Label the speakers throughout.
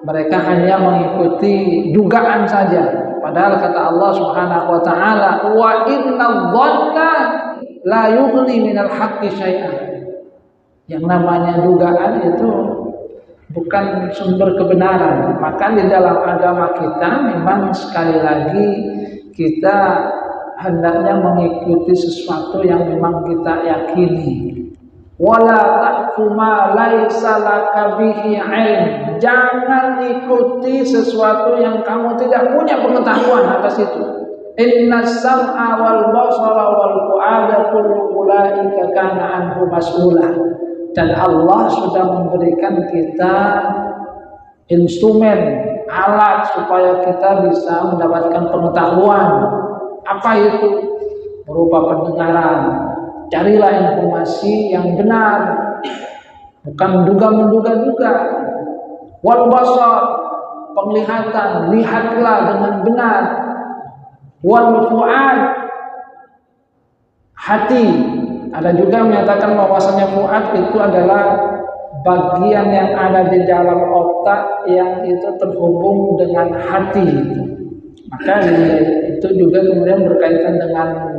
Speaker 1: Mereka hanya mengikuti dugaan saja. Padahal kata Allah Subhanahu wa taala, "Wa inna dhanna la yughni minal haqqi syai'an." Yang namanya dugaan itu bukan sumber kebenaran. Maka di dalam agama kita memang sekali lagi kita hendaknya mengikuti sesuatu yang memang kita yakini. Wala taqfu ma laisa laka bihi ilm. Jangan ikuti sesuatu yang kamu tidak punya pengetahuan atas itu. Innas sam'a wal basara wal fu'ada kullu ulaika kana anhu mas'ula. Dan Allah sudah memberikan kita instrumen, alat supaya kita bisa mendapatkan pengetahuan. Apa itu? Berupa pendengaran. Carilah informasi yang benar, bukan menduga-menduga. Wal basar, penglihatan, lihatlah dengan benar. Wal fuad, hati. Ada juga yang menyatakan bahwasanya fuad itu adalah bagian yang ada di dalam otak yang itu terhubung dengan hati. Maka itu juga kemudian berkaitan dengan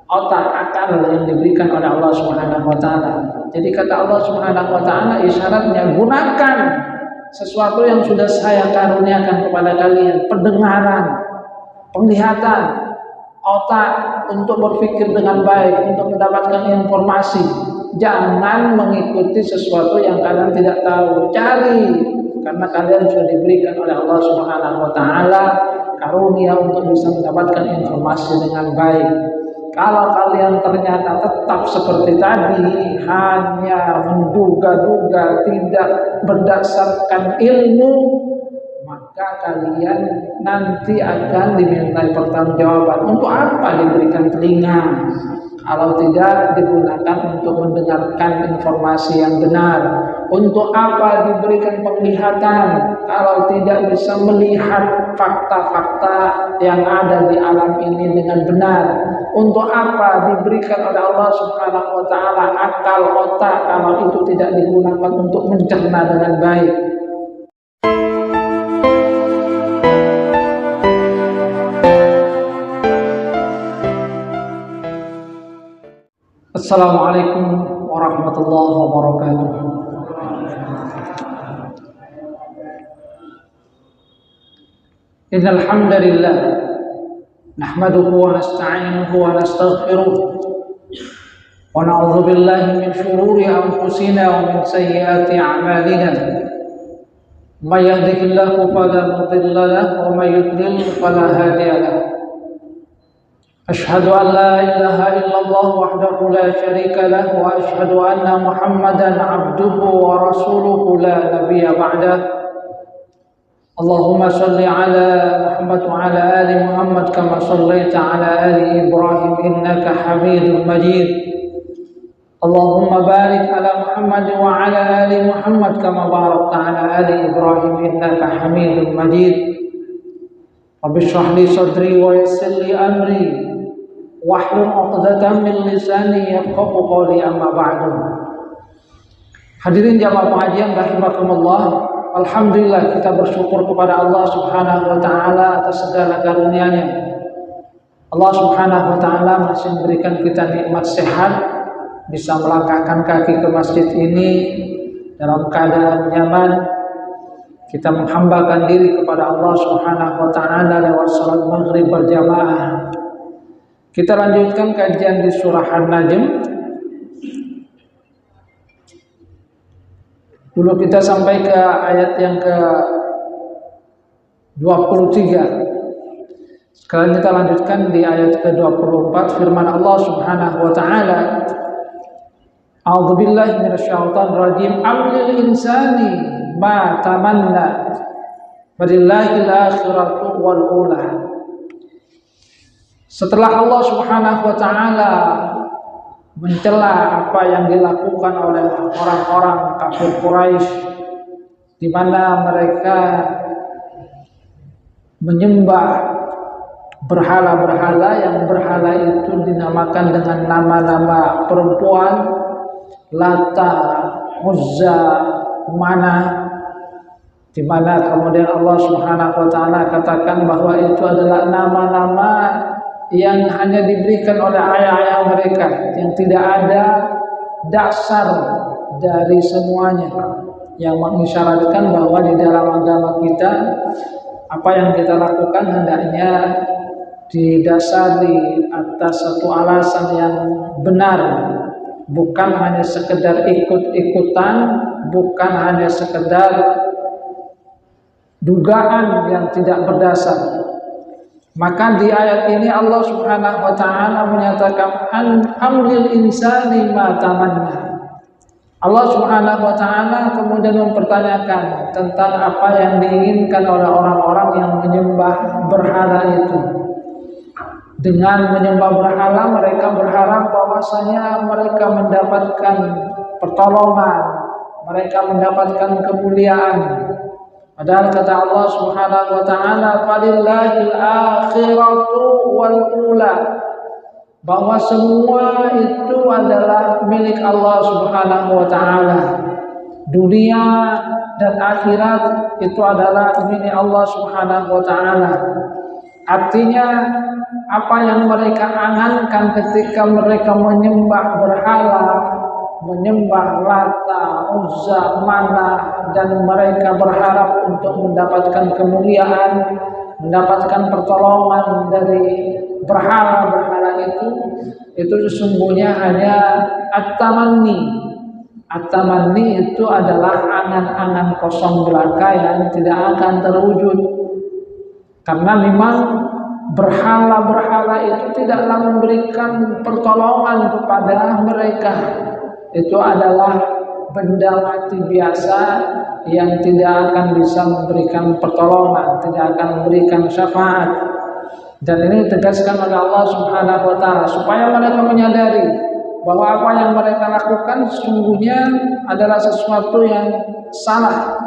Speaker 1: otak, akal yang diberikan oleh Allah Subhanahu wa taala. Jadi kata Allah Subhanahu wa taala, isyaratnya gunakan sesuatu yang sudah saya karuniakan kepada kalian, pendengaran, penglihatan, otak untuk berpikir dengan baik, untuk mendapatkan informasi. Jangan mengikuti sesuatu yang kalian tidak tahu. Cari, karena kalian sudah diberikan oleh Allah Subhanahu wa taala karunia untuk bisa mendapatkan informasi dengan baik. Kalau kalian ternyata tetap seperti tadi, hanya menduga-duga, tidak berdasarkan ilmu, maka kalian nanti akan dimintai pertanggungjawaban. Untuk apa diberikan telinga kalau tidak digunakan untuk mendengarkan informasi yang benar? Untuk apa diberikan penglihatan kalau tidak bisa melihat fakta-fakta yang ada di alam ini dengan benar? Untuk apa diberikan oleh Allah Subhanahu wa taala akal, otak kalau itu tidak digunakan untuk mencerna dengan baik? Assalamualaikum warahmatullahi wabarakatuh. Innal hamdalillah nahmaduhu wa nasta'inuhu wa nastaghfiruh wa na'udzu billahi min shururi anfusina wa min sayyiati a'malina. May yahdihillahu fala mudilla lahu wa may yudlil fala hadiya lahu. أشهد أن لا إله إلا الله وحده لا شريك له وأشهد أن محمدا عبده ورسوله لا نبي بعده. اللهم صل على محمد وعلى آل محمد كما صليت على آل إبراهيم إنك حميد مجيد. اللهم بارك على محمد وعلى آل محمد كما باركت على آل إبراهيم إنك حميد مجيد. رب اشرح لي صدري ويسر لي أمري wahlul 'uqdatam min lisani yafqahu qawli, amma ba'du. Hadirin jamaah pengajian rahimakumullah, alhamdulillah kita bersyukur kepada Allah Subhanahu wa taala atas segala karunia-Nya. Allah Subhanahu wa taala masih memberikan kita nikmat sehat, bisa melangkahkan kaki ke masjid ini dalam keadaan nyaman. Kita menghambakan diri kepada Allah Subhanahu wa taala lewat salat maghrib berjamaah. Kita lanjutkan kajian di surah An-Najm. Dulu kita sampai ke ayat yang ke-23. Sekarang kita lanjutkan di ayat ke-24, firman Allah Subhanahu wa taala, A'udzubillahi minasyaitonir rajim. Amlil insani ma tamanna walillahil akhiratu wal ula. Setelah Allah Subhanahu wa taala mencela apa yang dilakukan oleh orang-orang kafir Quraisy, di mana mereka menyembah berhala-berhala yang berhala itu dinamakan dengan nama-nama perempuan, Lata, Uzza, Manah. di mana kemudian Allah Subhanahu wa taala katakan bahwa itu adalah nama-nama yang hanya diberikan oleh ayah-ayah mereka, yang tidak ada dasar dari semuanya, yang mengisyaratkan bahwa di dalam agama kita apa yang kita lakukan hendaknya didasari atas satu alasan yang benar, bukan hanya sekedar ikut-ikutan, bukan hanya sekedar dugaan yang tidak berdasar. Maka di ayat ini Allah Subhanahu wa taala menyatakan amlil insani ma tamanna. Allah Subhanahu wa taala kemudian mempertanyakan tentang apa yang diinginkan oleh orang-orang yang menyembah berhala itu. Dengan menyembah berhala mereka berharap bahwasanya mereka mendapatkan pertolongan, mereka mendapatkan kemuliaan. Padahal kata Allah Subhanahu wa taala, "Falillahil akhiratu wal ula." Bahwa semua itu adalah milik Allah Subhanahu wa taala. Dunia dan akhirat itu adalah milik Allah Subhanahu wa taala. Artinya apa yang mereka angankan ketika mereka menyembah berhala, menyembah Lata, Uzza, Manah, dan mereka berharap untuk mendapatkan kemuliaan, mendapatkan pertolongan dari berhala-berhala itu sesungguhnya hanya at-tamanni. At-tamanni itu adalah angan-angan kosong belaka yang tidak akan terwujud. Karena memang berhala-berhala itu tidaklah memberikan pertolongan kepada mereka. Itu adalah benda mati biasa yang tidak akan bisa memberikan pertolongan, tidak akan memberikan syafaat. Dan ini ditegaskan oleh Allah Subhanahu wa taala supaya mereka menyadari bahwa apa yang mereka lakukan sesungguhnya adalah sesuatu yang salah.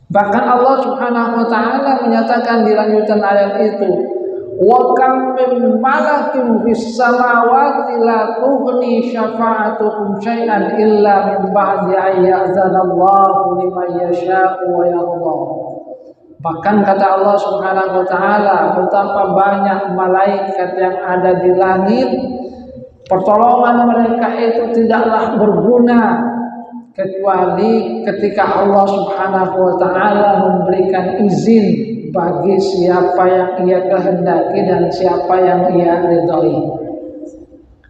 Speaker 1: Bahkan Allah Subhanahu wa taala menyatakan di lanjutan ayat itu, wa kam min malakin fis samawati la tughni syafa'atuhum syai'an illa min ba'di ay ya'zanallahu liman yasha'u wa yarda. Bahkan kata Allah Subhanahu wa taala, betapa banyak malaikat yang ada di langit, pertolongan mereka itu tidaklah berguna kecuali ketika Allah Subhanahu wa taala memberikan izin bagi siapa yang ia kehendaki dan siapa yang ia ridhoi.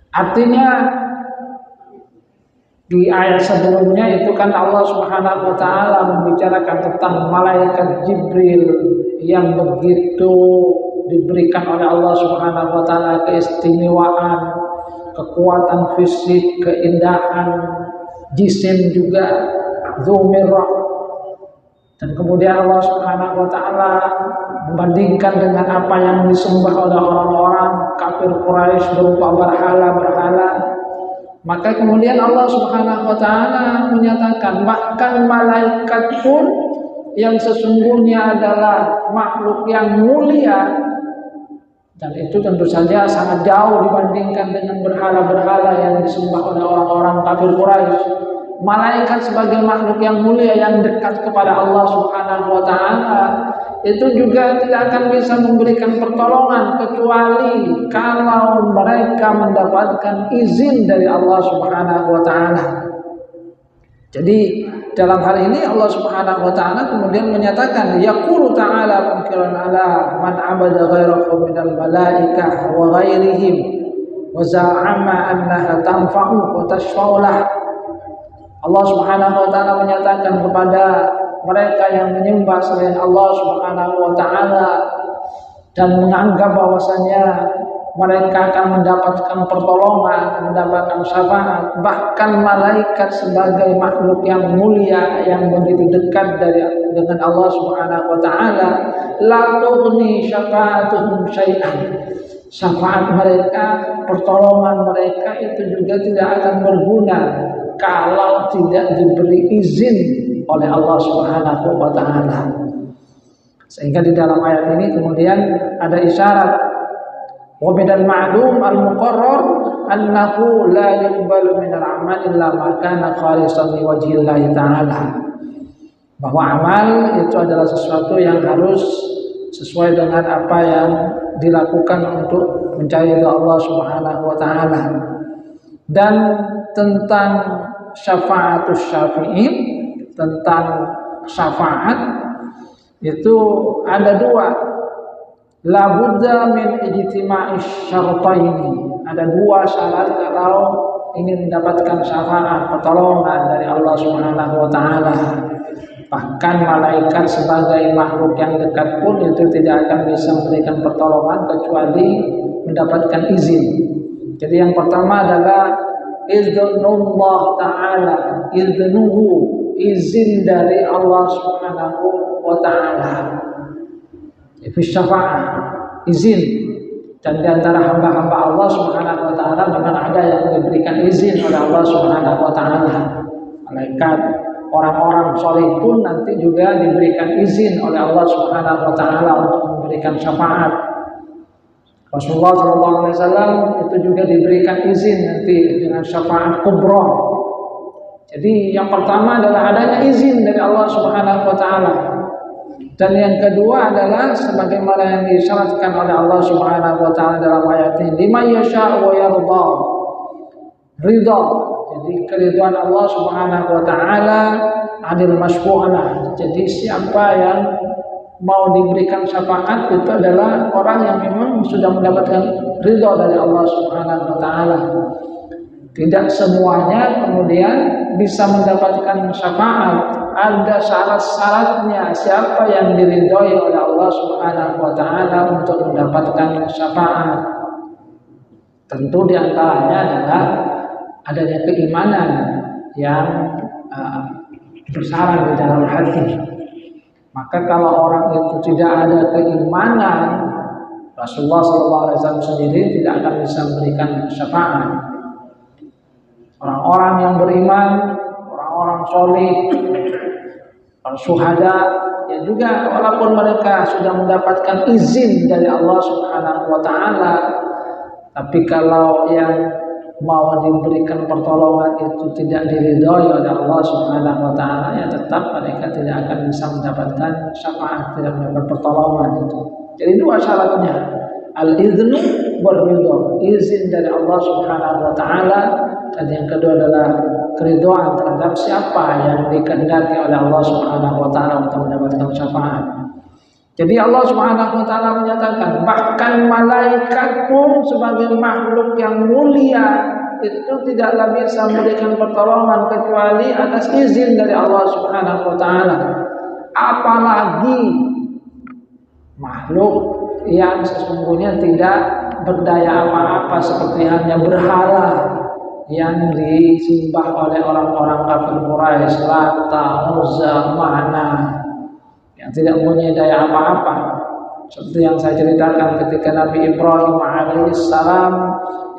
Speaker 1: Artinya di ayat sebelumnya itu kan Allah Subhanahu wa taala membicarakan tentang malaikat Jibril yang begitu diberikan oleh Allah Subhanahu wa taala keistimewaan, kekuatan fisik, keindahan jisim juga, dzumirrah. Dan kemudian Allah Subhanahu wa taala membandingkan dengan apa yang disembah oleh orang-orang kafir Quraisy berupa berhala-berhala. Maka kemudian Allah Subhanahu wa taala menyatakan bahkan malaikat pun yang sesungguhnya adalah makhluk yang mulia, dan itu tentu saja sangat jauh dibandingkan dengan berhala-berhala yang disembah oleh orang-orang kafir Quraisy. Malaikat sebagai makhluk yang mulia yang dekat kepada Allah Subhanahu wa taala itu juga tidak akan bisa memberikan pertolongan kecuali kalau mereka mendapatkan izin dari Allah Subhanahu wa taala. Jadi dalam hal ini Allah Subhanahu wa taala kemudian menyatakan yaqulu ta'ala munkiran ala man abada ghairahu minal malaikah wa ghairihim wa za'ama annaha tanfa'u wa tashfa'u lah. Allah Subhanahu wa taala menyatakan kepada mereka yang menyembah selain Allah Subhanahu wa taala dan menganggap bahwasanya mereka akan mendapatkan pertolongan, mendapatkan syafaat, bahkan malaikat sebagai makhluk yang mulia yang begitu dekat dengan Allah Subhanahu wa taala, la tughni syafa'atuhum syai'an. Syafaat mereka, pertolongan mereka itu juga tidak akan berguna kalau tidak diberi izin oleh Allah Subhanahu wa taala. Sehingga di dalam ayat ini kemudian ada isyarat wa bidal ma'lum al-muqarrar annahu la yuqbalu min al-amal illa ma kana khalisan li wajhillahi ta'ala. bahwa amal itu adalah sesuatu yang harus sesuai dengan apa yang dilakukan untuk mencari ridha Allah Subhanahu wa taala. Dan tentang syafaatus syafi'in, tentang syafaat itu ada dua. La budda min ijtima'is syartaini. Ada dua syarat kalau ingin mendapatkan syafaat, pertolongan dari Allah Subhanahu wa taala. Bahkan malaikat sebagai makhluk yang dekat pun itu tidak akan bisa memberikan pertolongan kecuali mendapatkan izin. Jadi yang pertama adalah iznullah ta'ala, iznuhu, izin dari Allah Subhanahu wa taala. Itu syafaat, izin. Dan di antara hamba-hamba Allah Subhanahu wa taala memang ada yang diberikan izin oleh Allah Subhanahu wa taala. Malaikat, orang-orang soleh pun nanti juga diberikan izin oleh Allah Subhanahu wa taala untuk memberikan syafaat. Rasulullah SAW itu juga diberikan izin nanti dengan syafaat kubra. Jadi yang pertama adalah adanya izin dari Allah Subhanahu wa taala. Dan yang kedua adalah sebagaimana yang disyaratkan oleh Allah Subhanahu wa taala dalam ayat ini, liman yasha wa yarda. Ridha. Jadi keridhaan Allah Subhanahu wa taala adil masfu'alah. Jadi siapa yang mau diberikan syafaat itu adalah orang yang memang sudah mendapatkan ridha dari Allah Subhanahu wa taala. Tidak semuanya kemudian bisa mendapatkan syafaat. Ada syarat-syaratnya siapa yang diridhoi oleh Allah Subhanahu wa taala untuk mendapatkan syafaat. Tentu diantaranya adalah adanya keimanan yang bersarang di dalam hati. Maka kalau orang itu tidak ada keimanan, Rasulullah SAW sendiri tidak akan bisa memberikan syafaat. Orang-orang yang beriman, orang-orang soleh, orang syuhada, ya juga walaupun mereka sudah mendapatkan izin dari Allah Subhanahu wa taala, tapi kalau yang mau diberikan pertolongan itu tidak diridhoi oleh Allah Subhanahu wa taala, ya tetap mereka tidak akan bisa mendapatkan syafaat, tidak mendapat pertolongan itu. Jadi dua syaratnya, al-iznu wal ridha, izin dari Allah Subhanahu wa taala, dan yang kedua adalah keridhaan terhadap siapa yang dikehendaki oleh Allah Subhanahu wa taala untuk mendapatkan syafaat. Jadi Allah Subhanahu wa taala menyatakan bahkan malaikat pun sebagai makhluk yang mulia itu tidaklah bisa memberikan pertolongan kecuali atas izin dari Allah Subhanahu wa taala. Apalagi makhluk yang sesungguhnya tidak berdaya apa-apa seperti hanya berhala yang disembah oleh orang-orang kafir Quraisy, Lata, Uzza, Manat, yang tidak mempunyai daya apa-apa. Seperti yang saya ceritakan ketika Nabi Ibrahim alaihissalam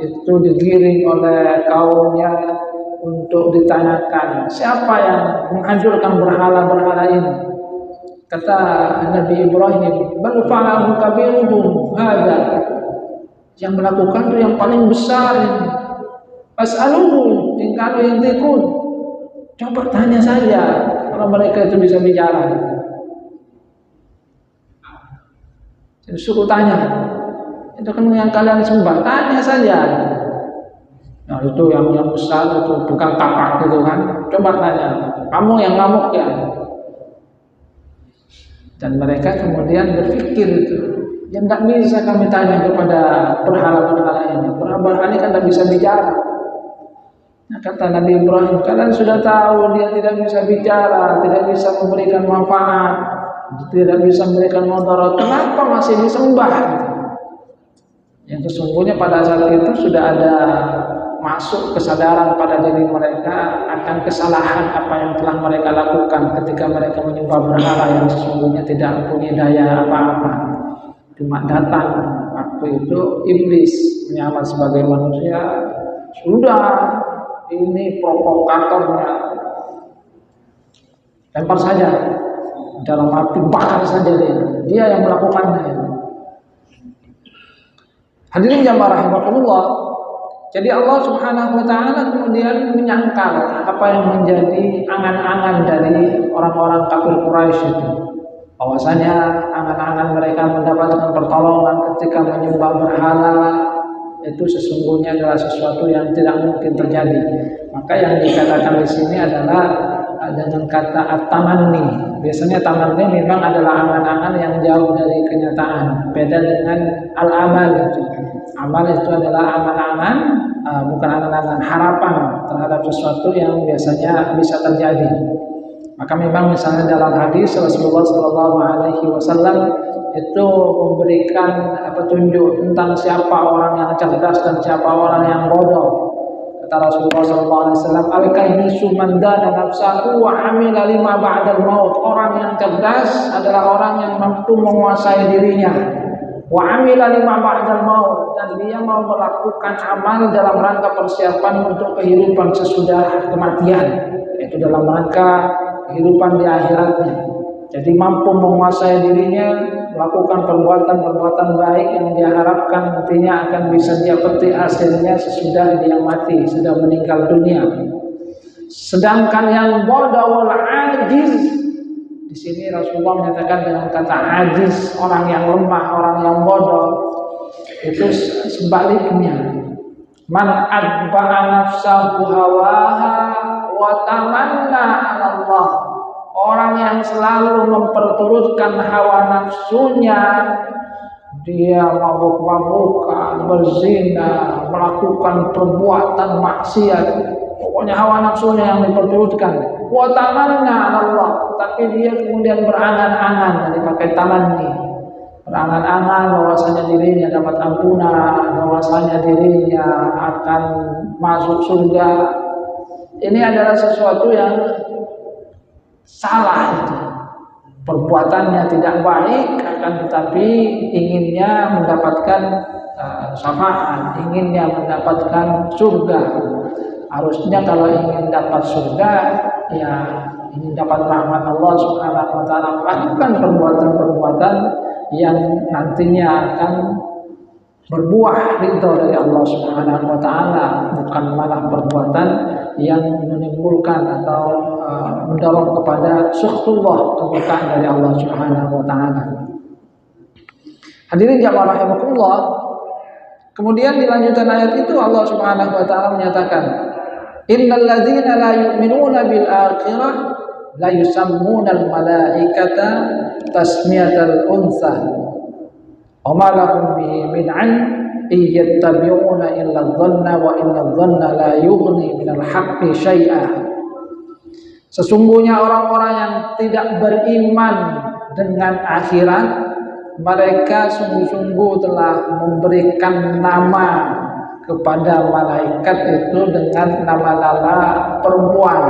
Speaker 1: itu digiring oleh kaumnya untuk ditanyakan siapa yang menghancurkan berhala-berhala ini. Kata Nabi Ibrahim, bal fa'alahu kabiruhum hadza, yang melakukan itu yang paling besar ini. Fas'aluhu in kanu yantiqun, coba tanya saja kalau mereka itu bisa bicara. Suruh tanya, itu kan yang kalian sembah, tanya saja. Nah itu yang besar itu bukan kapak gitu kan, coba tanya, kamu yang ngamuk ya. Dan mereka kemudian berpikir itu, ya tidak bisa kami tanya kepada berhala-berhala ini, berhala-berhala ini kan tidak bisa bicara. Nah, kata Nabi Ibrahim, kalian sudah tahu dia tidak bisa bicara, tidak bisa memberikan manfaat, tidak bisa memberikan mudarat, kenapa masih disembah? Yang sesungguhnya pada saat itu sudah ada masuk kesadaran pada diri mereka akan kesalahan apa yang telah mereka lakukan ketika mereka menyembah berhala yang sesungguhnya tidak punya daya apa-apa. Cuma datang waktu itu iblis menyamar sebagai manusia, sudah ini provokatornya, lempar saja dalam api, bakar saja dia yang melakukannya. Hadirin jamaah rahimakumullah, Jadi Allah Subhanahu wa taala kemudian menyangkal apa yang menjadi angan-angan dari orang-orang kafir Quraisy itu. Bahwasanya angan-angan mereka mendapatkan pertolongan ketika menyembah berhala itu sesungguhnya adalah sesuatu yang tidak mungkin terjadi. Maka yang dikatakan di sini adalah dengan kata at-tamanni. Biasanya tamanni memang adalah angan-angan yang jauh dari kenyataan. Beda dengan al-amal itu. Amal itu adalah angan-angan, bukan angan-angan, harapan terhadap sesuatu yang biasanya bisa terjadi. Maka memang misalnya dalam hadis Rasulullah Shallallahu Alaihi Wasallam itu memberikan petunjuk tentang siapa orang yang cerdas dan siapa orang yang bodoh. Kata Rasulullah Shallallahu Alaihi Wasallam, al-kayyisu man dana nafsahu wa amila lima ba'dal maut. Orang yang cerdas adalah orang yang mampu menguasai dirinya. Wa amila lima ba'dal maut, dan dia mau melakukan amal dalam rangka persiapan untuk kehidupan sesudah kematian, yaitu dalam rangka kehidupan di akhiratnya. Jadi mampu menguasai dirinya, melakukan perbuatan-perbuatan baik yang dia harapkan nantinya akan bisa dia petik hasilnya sesudah dia mati, sudah meninggal dunia. Sedangkan yang bodoh wal ajiz, di sini Rasulullah menyatakan dengan kata ajiz, orang yang lemah, orang yang bodoh, itu sebaliknya. Man adba'a nafsahu hawaha wa tamanna 'ala Allah. Orang yang selalu memperturutkan hawa nafsunya, dia mabuk-mabukan, berzina, melakukan perbuatan maksiat. Pokoknya hawa nafsunya yang diperturutkan. Wa tamanna 'ala Allah, tapi dia kemudian berangan-angan, dipakai tamanni. Berangan-angan bahwasanya dirinya dapat ampunan, bahwasanya dirinya akan masuk surga. Ini adalah sesuatu yang salah itu. Perbuatannya tidak baik, akan tetapi inginnya mendapatkan syafaat, inginnya mendapatkan surga. Harusnya kalau ingin dapat surga, ya ingin dapat rahmat Allah Subhanahu wa taala, lakukan perbuatan-perbuatan yang nantinya akan berbuah ridho dari Allah Subhanahu wa taala, bukan malah perbuatan yang menimbulkan atau mendorong kepada sukhtullah, kemurkaan dari Allah Subhanahu wa taala. Hadirin jamaah rahimakumullah. Kemudian di lanjutan ayat itu Allah Subhanahu wa taala menyatakan, innal ladzina la yu'minuna bil akhirah la yusammuna al malaikata tasmiyatal untha wa ma lahum bihi min 'ilm iyattabi'una illa dhanna wa inna dhanna la yughni minal haqqi syai'a. Sesungguhnya orang-orang yang tidak beriman dengan akhirat, mereka sungguh-sungguh telah memberikan nama kepada malaikat itu dengan nama-nama perempuan.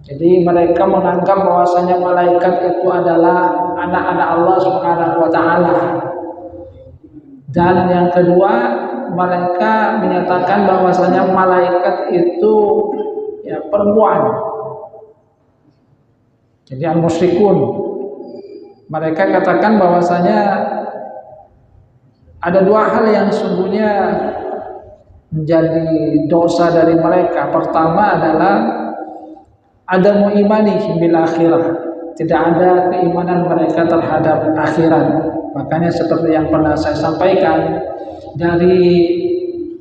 Speaker 1: Jadi mereka menganggap bahwasanya malaikat itu adalah anak-anak Allah Subhanahu wa taala. Dan yang kedua, mereka menyatakan bahwasanya malaikat itu ya perempuan. Jadi al-musyrikun, mereka katakan bahwasanya ada dua hal yang sesungguhnya menjadi dosa dari mereka. Pertama adalah ada mu'imani bil akhirah, tidak ada keimanan mereka terhadap akhirat. Makanya seperti yang pernah saya sampaikan, dari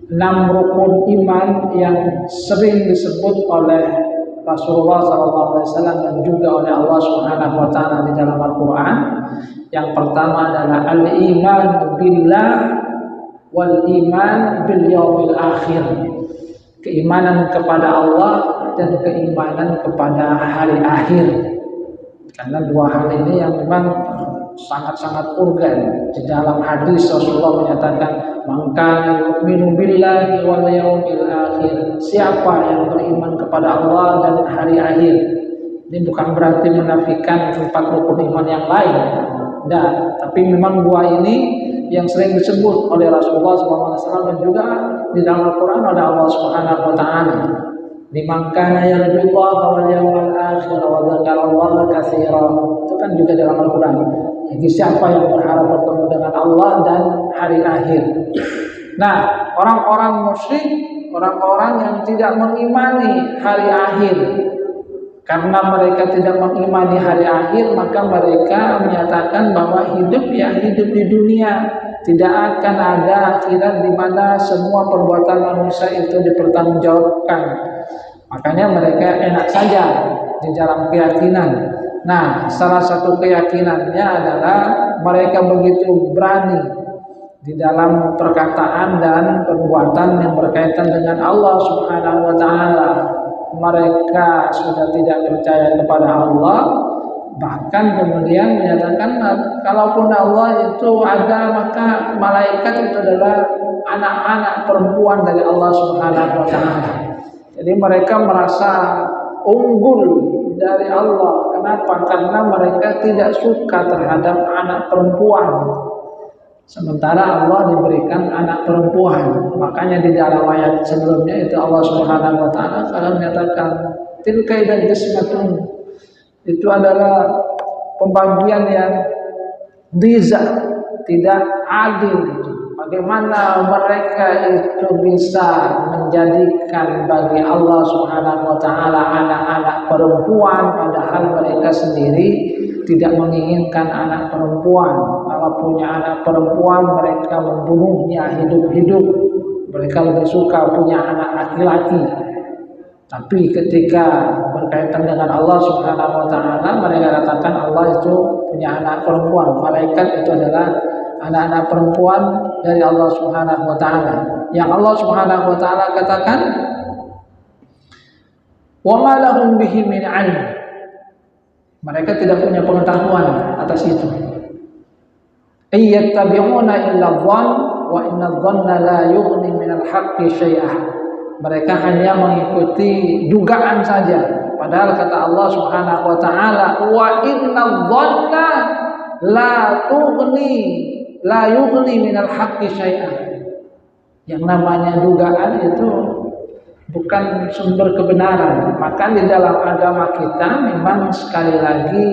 Speaker 1: 6 rukun iman yang sering disebut oleh Rasulullah SAW dan juga oleh Allah Subhanahu wa taala di dalam Al-Qur'an, yang pertama adalah al-iman billah wal iman bil yaumil akhir. Keimanan kepada Allah dan keimanan kepada hari akhir. Karena dua hal ini yang memang sangat-sangat urgen. Di dalam hadis Rasulullah menyatakan, "Man kana yu'minu billahi wal yaumil akhir." Siapa yang beriman kepada Allah dan hari akhir. Ini bukan berarti menafikan 4 rukun iman yang lain. Nah, tapi memang dua ini yang sering disebut oleh Rasulullah SAW dan juga di dalam Al-Quran oleh Allah Subhanahu wa taala. Liman kana yarjullaha wal yawmal akhir wa dzakarallaha katsiran. Itu kan juga dalam Al-Quran. Jadi siapa yang berharap bertemu dengan Allah dan hari akhir. Nah, orang-orang musyrik, orang-orang yang tidak mengimani hari akhir. Karena mereka tidak mengimani hari akhir, maka mereka menyatakan bahwa hidup ya hidup di dunia, tidak akan ada akhirat di mana semua perbuatan manusia itu dipertanggungjawabkan. Makanya mereka enak saja di dalam keyakinan. Nah, salah satu keyakinannya adalah mereka begitu berani di dalam perkataan dan perbuatan yang berkaitan dengan Allah Subhanahu wa taala. Mereka sudah tidak percaya kepada Allah, bahkan kemudian menyatakan kalaupun Allah itu ada, maka malaikat itu adalah anak-anak perempuan dari Allah Subhanahu wa taala. Jadi mereka merasa unggul dari Allah. Kenapa? Karena mereka tidak suka terhadap anak perempuan. Sementara Allah diberikan anak perempuan. Makanya di dalam ayat sebelumnya itu Allah Subhanahu wa taala kalau menyatakan tilka idzan qismatun, itu adalah pembagian yang diza, tidak adil. Bagaimana mereka itu bisa menjadikan bagi Allah Subhanahu wa taala anak-anak perempuan, padahal mereka sendiri tidak menginginkan anak perempuan. Kalau punya anak perempuan, mereka membunuhnya hidup-hidup. Mereka lebih suka punya anak laki-laki. Tapi ketika berkaitan dengan Allah Subhanahu wa taala, mereka katakan Allah itu punya anak perempuan. Malaikat itu adalah anak-anak perempuan dari Allah Subhanahu wa taala. Yang Allah Subhanahu wa taala katakan, "Wa ma lahum bihi min 'ilm." Mereka tidak punya pengetahuan atas itu. Iyattabi'una illa dhann wa inna dhanna la yughni minal haqqi syai'ah. Mereka hanya mengikuti dugaan saja. Padahal kata Allah Subhanahu wa taala, "Wa inna dhanna la yughni minal haqqi syai'ah." Yang namanya dugaan itu bukan sumber kebenaran. Maka di dalam agama kita memang sekali lagi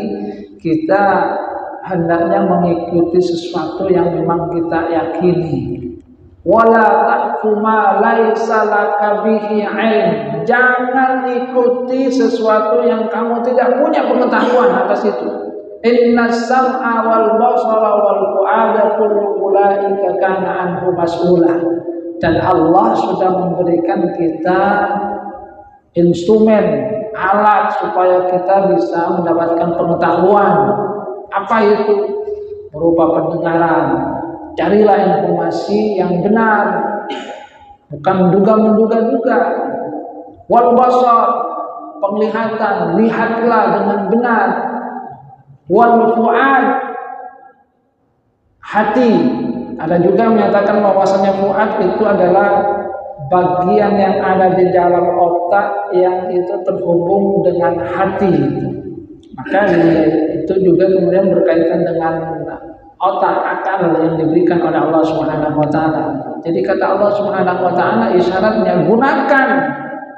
Speaker 1: kita hendaknya mengikuti sesuatu yang memang kita yakini. Wala taqfu ma laisa laka bihi ilm. Jangan ikuti sesuatu yang kamu tidak punya pengetahuan atas itu. Innas sam'a wal basara wal fu'ada kullu ulaika kana anhu mas'ula. Dan Allah sudah memberikan kita instrumen, alat supaya kita bisa mendapatkan pengetahuan. Apa itu? Berupa pendengaran. Carilah informasi yang benar, bukan menduga-menduga. Wal basar, penglihatan, lihatlah dengan benar. Wal fuad, hati. Ada juga menyatakan bahwasanya fuad itu adalah bagian yang ada di dalam otak yang itu terhubung dengan hati. Maka itu juga kemudian berkaitan dengan otak, akal yang diberikan oleh Allah Subhanahu wa taala. Jadi kata Allah Subhanahu wa taala, isyaratnya gunakan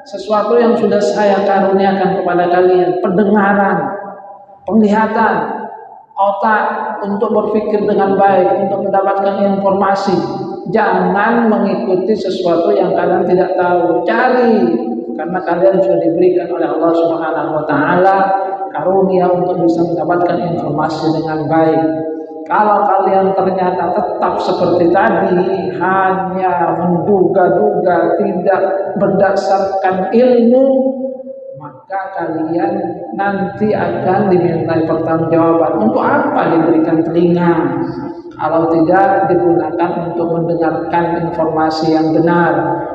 Speaker 1: sesuatu yang sudah saya karuniakan kepada kalian, pendengaran, penglihatan, otak untuk berpikir dengan baik, untuk mendapatkan informasi. Jangan mengikuti sesuatu yang kalian tidak tahu. Cari, karena kalian sudah diberikan oleh Allah Subhanahu wa taala karunia untuk bisa mendapatkan informasi dengan baik. Kalau kalian ternyata tetap seperti tadi, hanya menduga-duga, tidak berdasarkan ilmu, maka kalian nanti akan dimintai pertanggungjawaban. Untuk apa diberikan telinga kalau tidak digunakan untuk mendengarkan informasi yang benar?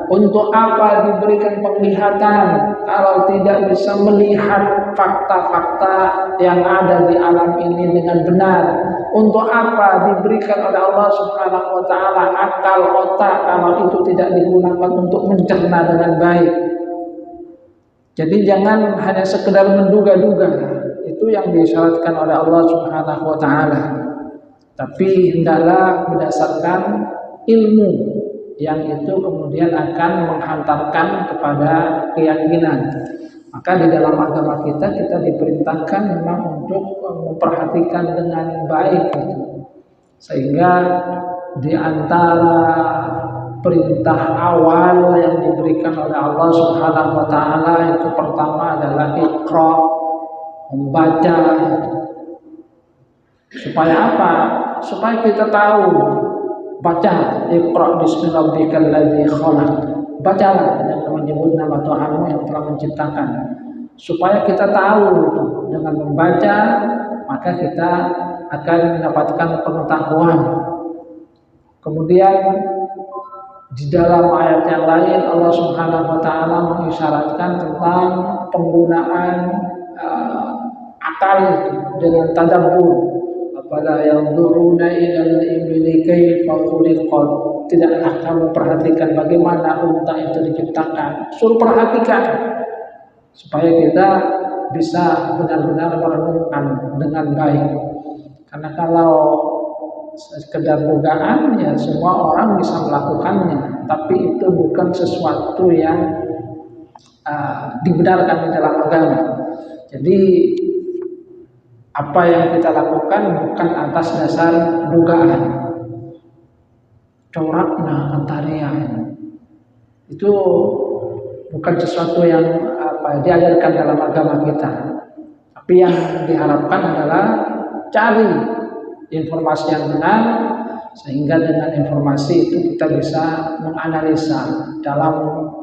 Speaker 1: Untuk apa diberikan penglihatan kalau tidak bisa melihat fakta-fakta yang ada di alam ini dengan benar? Untuk apa diberikan oleh Allah Subhanahu wa taala akal, otak kalau itu tidak digunakan untuk mencerna dengan baik? Jadi jangan hanya sekedar menduga-duga. Itu yang disyaratkan oleh Allah Subhanahu wa taala. Tapi hendaklah berdasarkan ilmu yang itu kemudian akan menghantarkan kepada keyakinan. Maka di dalam agama kita diperintahkan memang untuk memperhatikan dengan baik gitu. Sehingga di antara perintah awal yang diberikan oleh Allah Subhanahu wa taala itu pertama adalah Iqra, membaca. Supaya apa? Supaya kita tahu, baca Iqra bismi rabbikal ladzi khalaq. Bacalah dengan menyebut nama Tuhanmu yang telah menciptakan. Supaya kita tahu dengan membaca maka kita akan mendapatkan pengetahuan. Kemudian di dalam ayat yang lain Allah Subhanahu wa taala mengisyaratkan tentang penggunaan akal itu dengan tadabbur. Apala yanzuruna ilal ibli kaifa khuliqat. Tidaklah kamu perhatikan bagaimana unta itu diciptakan. Suruh perhatikan supaya kita bisa benar-benar merenungkan dengan baik. Karena kalau sekedar dugaan ya semua orang bisa melakukannya, tapi itu bukan sesuatu yang dibenarkan di dalam agama. Jadi apa yang kita lakukan bukan atas dasar dugaan. Corakna antarian itu bukan sesuatu yang diajarkan dalam agama kita. Tapi yang diharapkan adalah cari informasi yang benar, sehingga dengan informasi itu kita bisa menganalisa. Dalam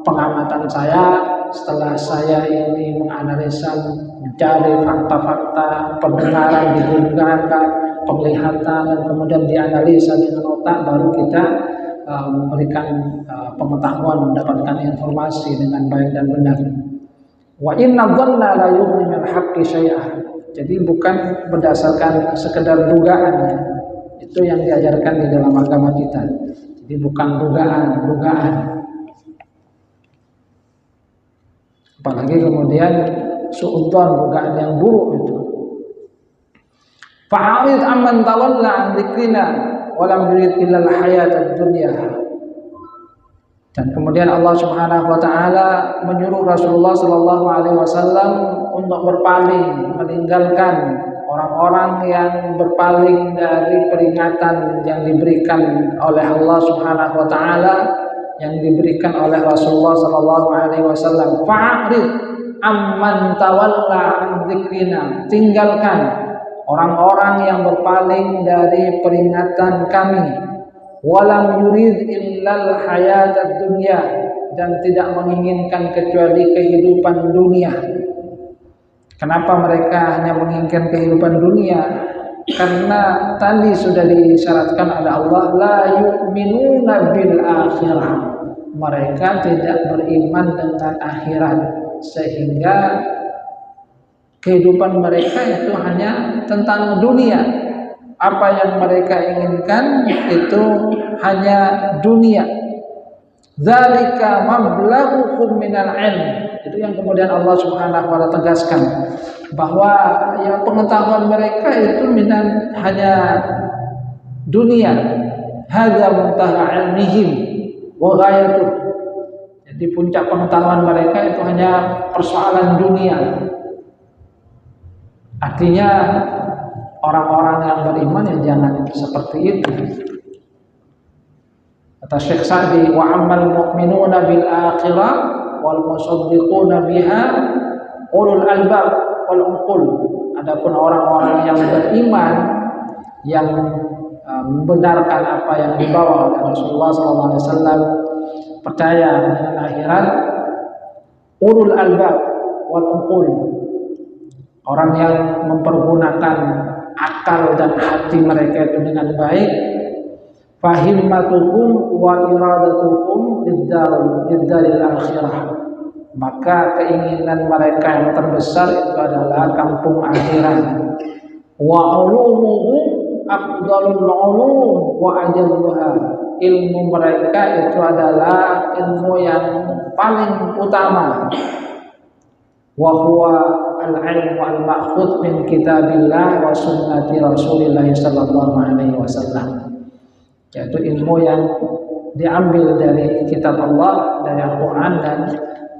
Speaker 1: pengamatan saya, setelah saya ini menganalisa, mencari fakta-fakta, pendengaran didengarkan, penglihatan, dan kemudian dianalisa dengan otak, baru kita memberikan pengetahuan, mendapatkan informasi dengan baik dan benar. Wa inna dhanna la yughni min haqqi syai'ah. Jadi bukan berdasarkan sekedar dugaan, itu yang diajarkan di dalam agama kita. Jadi bukan dugaan. Apalagi kemudian suudzon, dugaan yang buruk itu. Fa'arid amman tawalla an dzikrina wa lam yurid illa al-hayatad dunya. Dan kemudian Allah Subhanahu wa taala menyuruh Rasulullah sallallahu alaihi wasallam untuk berpaling, meninggalkan orang-orang yang berpaling dari peringatan yang diberikan oleh Allah Subhanahu wa taala, yang diberikan oleh Rasulullah sallallahu alaihi wasallam. Fa'rid amman tawalla an dzikrina. Tinggalkan orang-orang yang berpaling dari peringatan kami. Walam yurid illal hayatad dunya, dan tidak menginginkan kecuali kehidupan dunia. Kenapa mereka hanya menginginkan kehidupan dunia? Karena tadi sudah disyaratkan oleh Allah, la yu'minuna bil akhirah. Mereka tidak beriman dengan akhirat, sehingga kehidupan mereka itu hanya tentang dunia. Apa yang mereka inginkan itu hanya dunia. Dzalika mablaghuhum minal ilm. Itu yang kemudian Allah Subhanahu wa taala tegaskan bahwa ya pengetahuan mereka itu hanya dunia. Hadza muntaha ilmihim wa ghayatuh. Jadi puncak pengetahuan mereka itu hanya persoalan dunia. Artinya orang-orang yang beriman ya jangan seperti itu. Kata Syekh Sa'di, wa ammal mu'minuna bil akhirah wal musaddiquna biha ulul albab wal uqul. Adapun orang-orang yang beriman, yang membenarkan apa yang dibawa oleh Rasulullah SAW, percaya dengan akhirat, ulul albab wal uqul, orang yang mempergunakan akal dan hati mereka itu dengan baik. Fahimmatuhum wa iradatuhum liddaril akhirah. Maka keinginan mereka yang terbesar itu adalah kampung akhirat. Wa ulumuhum afdalul ulum wa ajalluha. Ilmu mereka itu adalah ilmu yang paling utama. Wa huwa al-ilmu al-ma'khudh min kitabillah wa sunnati Rasulillah sallallahu alaihi wasallam. Yaitu ilmu yang diambil dari kitab Allah, dari Al-Qur'an dan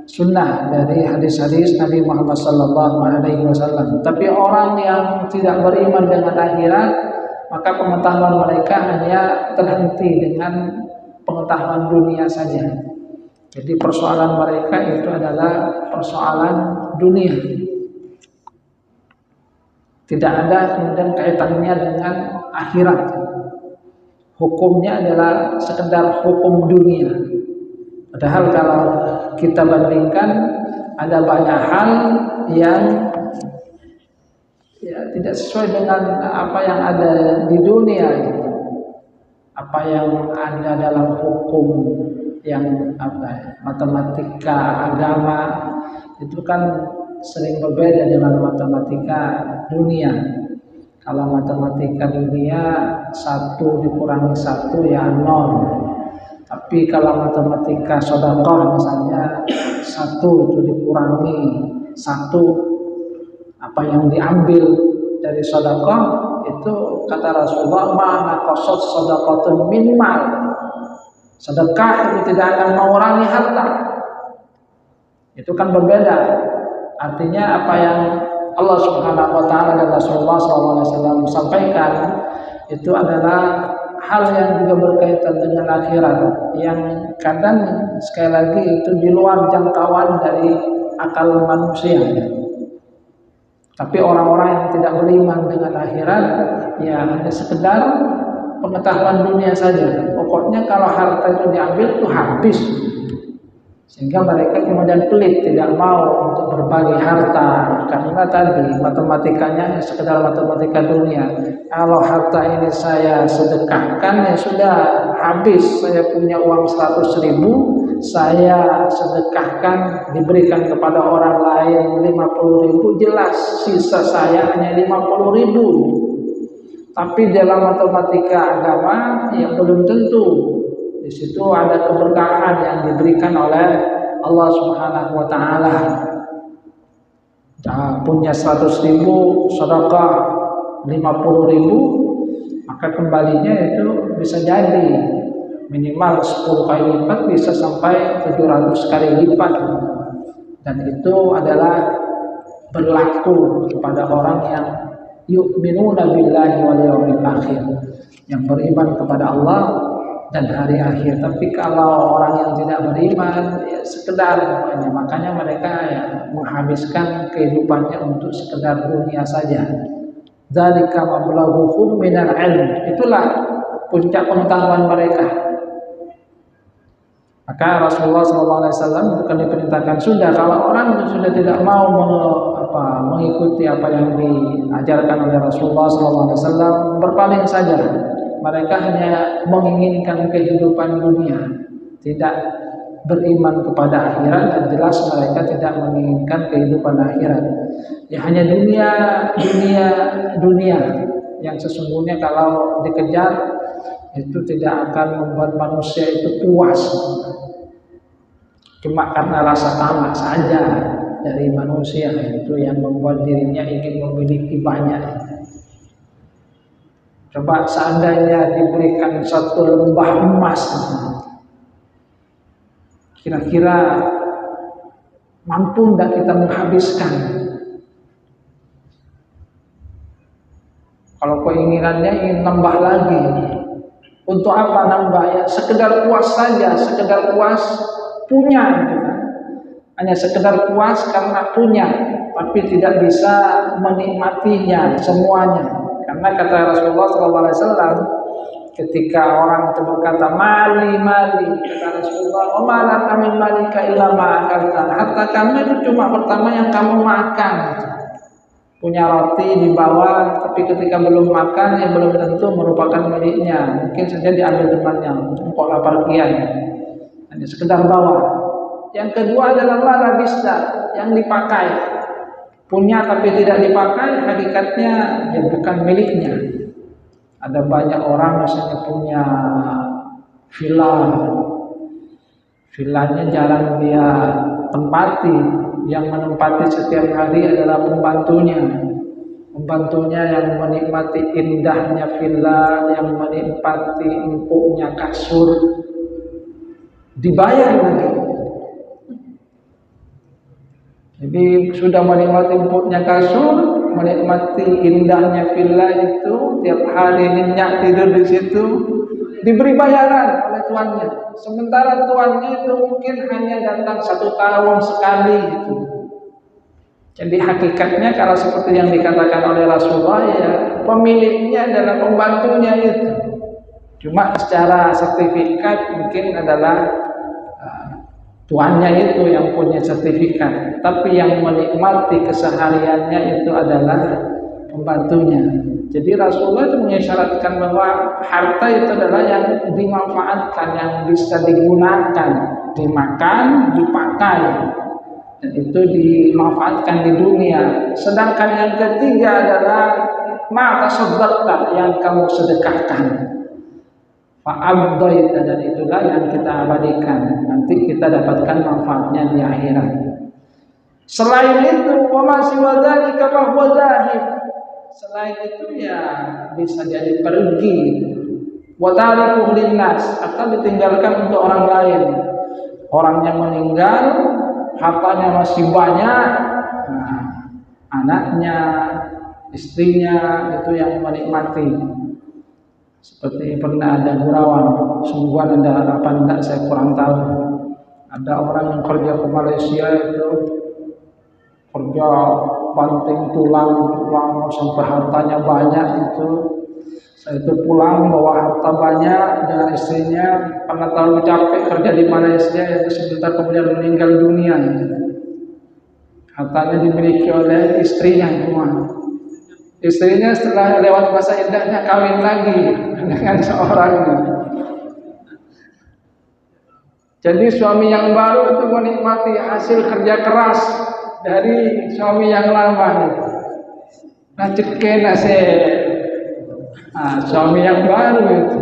Speaker 1: sunnah, dari hadis-hadis Nabi Muhammad sallallahu alaihi wasallam. Tapi orang yang tidak beriman dengan akhirat, maka pengetahuan mereka hanya terhenti dengan pengetahuan dunia saja. Jadi persoalan mereka itu adalah persoalan dunia. Tidak ada kemudian kaitannya dengan akhirat. Hukumnya adalah sekedar hukum dunia. Padahal kalau kita bandingkan, ada banyak hal yang tidak sesuai dengan apa yang ada di dunia. Apa yang ada dalam hukum yang matematika agama itu kan sering berbeda dengan matematika dunia. Kalau matematika dunia 1 dikurangi 1 ya 0. Tapi kalau matematika sedekah misalnya 1 itu dikurangi 1, apa yang diambil dari sedekah itu kata Rasulullah mana qasad sadaqatun min mal. Sedekah itu tidak akan mengurangi harta. Itu kan berbeda. Artinya apa yang Allah Subhanahu wa taala dan Rasulullah SAW sampaikan itu adalah hal yang juga berkaitan dengan akhirat, yang kadang sekali lagi itu di luar jangkauan dari akal manusia. Tapi orang-orang yang tidak beriman dengan akhirat ya hanya sekedar pengetahuan dunia saja. Pokoknya kalau harta itu diambil itu habis. Sehingga mereka kemudian pelit, tidak mau untuk berbagi harta. Karena tadi matematikanya sekedar matematika dunia. Kalau harta ini saya sedekahkan ya sudah habis. Saya punya uang 100.000, saya sedekahkan diberikan kepada orang lain 50.000, jelas sisa saya hanya 50.000. Tapi dalam matematika agama ya belum tentu. Di situ ada keberkahan yang diberikan oleh Allah Subhanahu wa taala. Punya 100.000 sedekah 50.000, maka kembalinya itu bisa jadi minimal 10 kali lipat, bisa sampai 700 kali lipat. Dan itu adalah berlaku kepada orang yang yu'minuna billahi wal yawmil akhir, yang beriman kepada Allah dan hari akhir. Tapi kalau orang yang tidak beriman ya sekedar makanya mereka ya menghabiskan kehidupannya untuk sekedar dunia saja. Dzalika mablaghuhum minal ilm. Itulah puncak pengetahuan mereka. Maka Rasulullah SAW bukan diperintahkan sudah kalau orang sudah tidak mau mengikuti apa yang diajarkan oleh Rasulullah SAW, berpaling saja. Mereka hanya menginginkan kehidupan dunia, tidak beriman kepada akhirat, dan jelas mereka tidak menginginkan kehidupan akhirat. Ya hanya dunia yang sesungguhnya kalau dikejar itu tidak akan membuat manusia itu puas. Cuma karena rasa tamak saja dari manusia itu yang membuat dirinya ingin memiliki banyak. Coba seandainya diberikan 1 lembah emas, kira-kira mampu tidak kita menghabiskan? Kalau keinginannya ingin nambah lagi, untuk apa nambah? Ya sekedar puas saja, sekedar puas punya, gitu kan? Hanya sekedar puas karena punya, tapi tidak bisa menikmatinya semuanya. Karena kata Rasulullah SAW, ketika orang itu berkata mali, kata Rasulullah, "Oh malah kami malika illa ma'akalta." Harta kami itu cuma pertama yang kamu makan. Punya roti di bawah, tapi ketika belum makan ya belum tentu merupakan miliknya. Mungkin saja diambil temannya, empok lapar kiai. Hanya sekedar bawa. Yang kedua adalah malah bisa yang dipakai. Punya tapi tidak dipakai, hakikatnya ya bukan miliknya. Ada banyak orang misalnya punya villanya jarang dia tempati. Yang menempati setiap hari adalah pembantunya yang menikmati indahnya villa, yang menikmati empuknya kasur, dibayar lagi. Jadi sudah menikmati empuknya kasur, menikmati indahnya villa itu, tiap hari nyenyak tidur di situ, diberi bayaran oleh tuannya. Sementara tuannya itu mungkin hanya datang 1 tahun sekali gitu. Jadi hakikatnya kalau seperti yang dikatakan oleh Rasulullah, ya pemiliknya adalah pembantunya itu. Cuma secara sertifikat mungkin adalah tuannya itu yang punya sertifikat, tapi yang menikmati kesehariannya itu adalah pembantunya. Jadi Rasulullah itu mengisyaratkan bahwa harta itu adalah yang dimanfaatkan, yang bisa digunakan, dimakan, dipakai, dan itu dimanfaatkan di dunia. Sedangkan yang ketiga adalah ma tasaddaqta, yang kamu sedekahkan. Fa'abdaita, dan itulah yang kita abadikan. Nanti kita dapatkan manfaatnya di akhirat. Selain itu, wa ma siwa dzalika fa huwa zahib. Selain itu ya bisa jadi pergi, wa tarikuhu linnas, atau ditinggalkan untuk orang lain. Orang yang meninggal, hartanya masih banyak, nah, anaknya, istrinya itu yang menikmati. Seperti pernah ada gurauan, sungguhan ada apa enggak saya kurang tahu. Ada orang yang kerja ke Malaysia itu kerja banting tulang sampai hartanya banyak itu. Saya itu pulang bawa harta banyak, dan istrinya karena terlalu capek kerja di Malaysia itu sebentar kemudian meninggal dunia. Hartanya dimiliki oleh istrinya cuma. Istrinya setelah lewat masa iddahnya kawin lagi dengan seorang. Jadi suami yang baru itu menikmati hasil kerja keras dari suami yang lama. Nah cekena suami yang baru itu.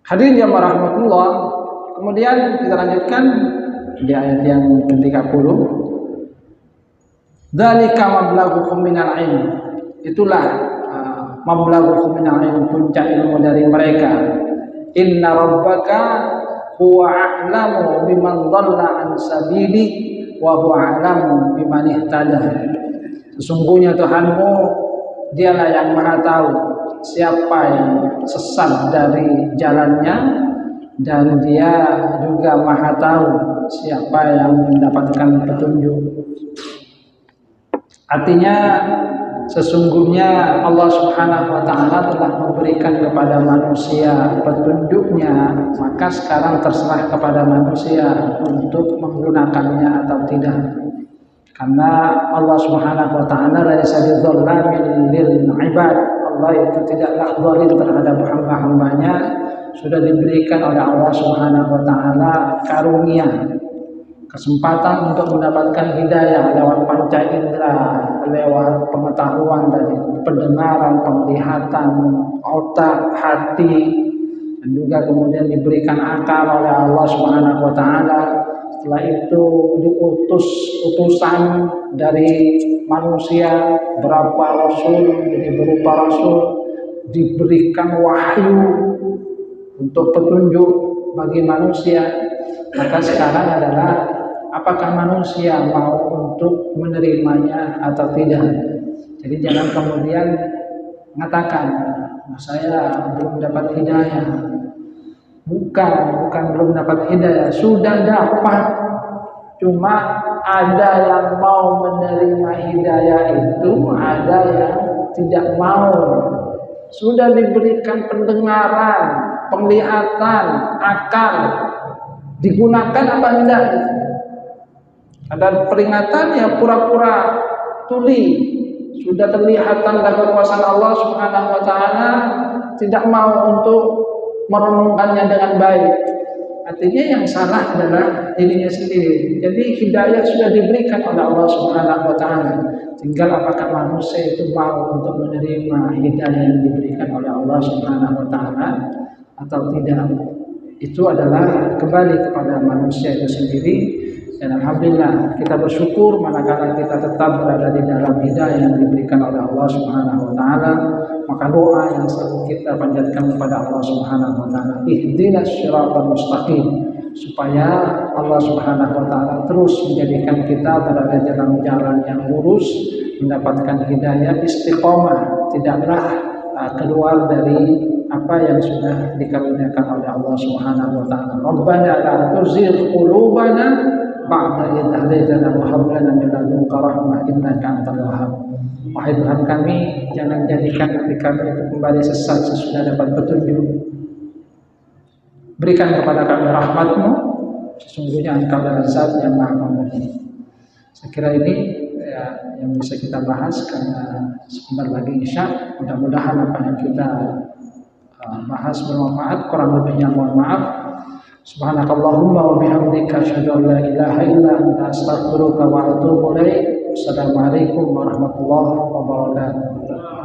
Speaker 1: Hadirin yang rahmatullah, kemudian kita lanjutkan di ayat yang ke-30. Dzalika mablaghuhum minal ilm. Itulah mablaghuhum minal ilm, puncak ilmu dari mereka. Inna rabbaka huwa a'lamu biman dhalla an sabili wa huwa a'lamu biman ihtada. Sesungguhnya Tuhanmu dialah yang maha tahu siapa yang sesat dari jalannya, dan dia juga maha tahu siapa yang mendapatkan petunjuk. Artinya sesungguhnya Allah Subhanahu wa taala telah memberikan kepada manusia petunjuknya, maka sekarang terserah kepada manusia untuk menggunakannya atau tidak. Karena Allah Subhanahu wa taala laisa bidzallamil lil ibad. Allah itu tidaklah zalim terhadap hamba-hambanya. Sudah diberikan oleh Allah Subhanahu wa taala karunia, kesempatan untuk mendapatkan hidayah lewat panca indera, lewat pengetahuan dari pendengaran, penglihatan, otak, hati, dan juga kemudian diberikan akal oleh Allah Subhanahu wa taala. Setelah itu diutus utusan dari manusia, berapa rasul, jadi berupa rasul, diberikan wahyu untuk petunjuk bagi manusia. Maka sekarang adalah apakah manusia mau untuk menerimanya atau tidak. Jadi jangan kemudian mengatakan saya belum dapat hidayah. Bukan belum dapat hidayah, sudah dapat. Cuma ada yang mau menerima hidayah itu, ada yang tidak mau. Sudah diberikan pendengaran, penglihatan, akal, digunakan apa enggak? Ada peringatan ya pura-pura tuli. Sudah terlihat tanda kekuasaan Allah Subhanahu wa taala, tidak mau untuk merenungkannya dengan baik. Artinya yang salah adalah dirinya sendiri. Jadi hidayah sudah diberikan oleh Allah Subhanahu wa taala. Tinggal apakah manusia itu mau untuk menerima hidayah yang diberikan oleh Allah Subhanahu wa taala atau tidak. Itu adalah kembali kepada manusia itu sendiri. Dan alhamdulillah kita bersyukur manakala kita tetap berada di dalam hidayah yang diberikan oleh Allah Subhanahu wa taala. Maka doa yang selalu kita panjatkan kepada Allah Subhanahu wa taala, ihdinas siratal mustaqim. supaya Allah Subhanahu wa taala terus menjadikan kita berada dalam jalan yang lurus, mendapatkan hidayah istiqomah, tidaklah keluar dari apa yang sudah dikaruniakan oleh Allah Subhanahu wa taala. Rabbana la tuzigh qulubana ba'da idh hadaytana wa hab lana min ladunka rahmah innaka antal wahhab. Wahai Tuhan kami, jangan jadikan hati kami itu kembali sesat sesudah dapat petunjuk. Berikan kepada kami rahmat-Mu, sesungguhnya Engkau adalah Zat yang Maha Pemberi. Saya kira ini ya, yang bisa kita bahas karena sebentar lagi Isya. Mudah-mudahan apa yang kita bahas bermanfaat, kurang lebihnya mohon maaf. Subhanakallahumma wa bihamdika asyhadu an la ilaha illa anta astaghfiruka wa atubu ilaik. Assalamualaikum warahmatullahi wabarakatuh.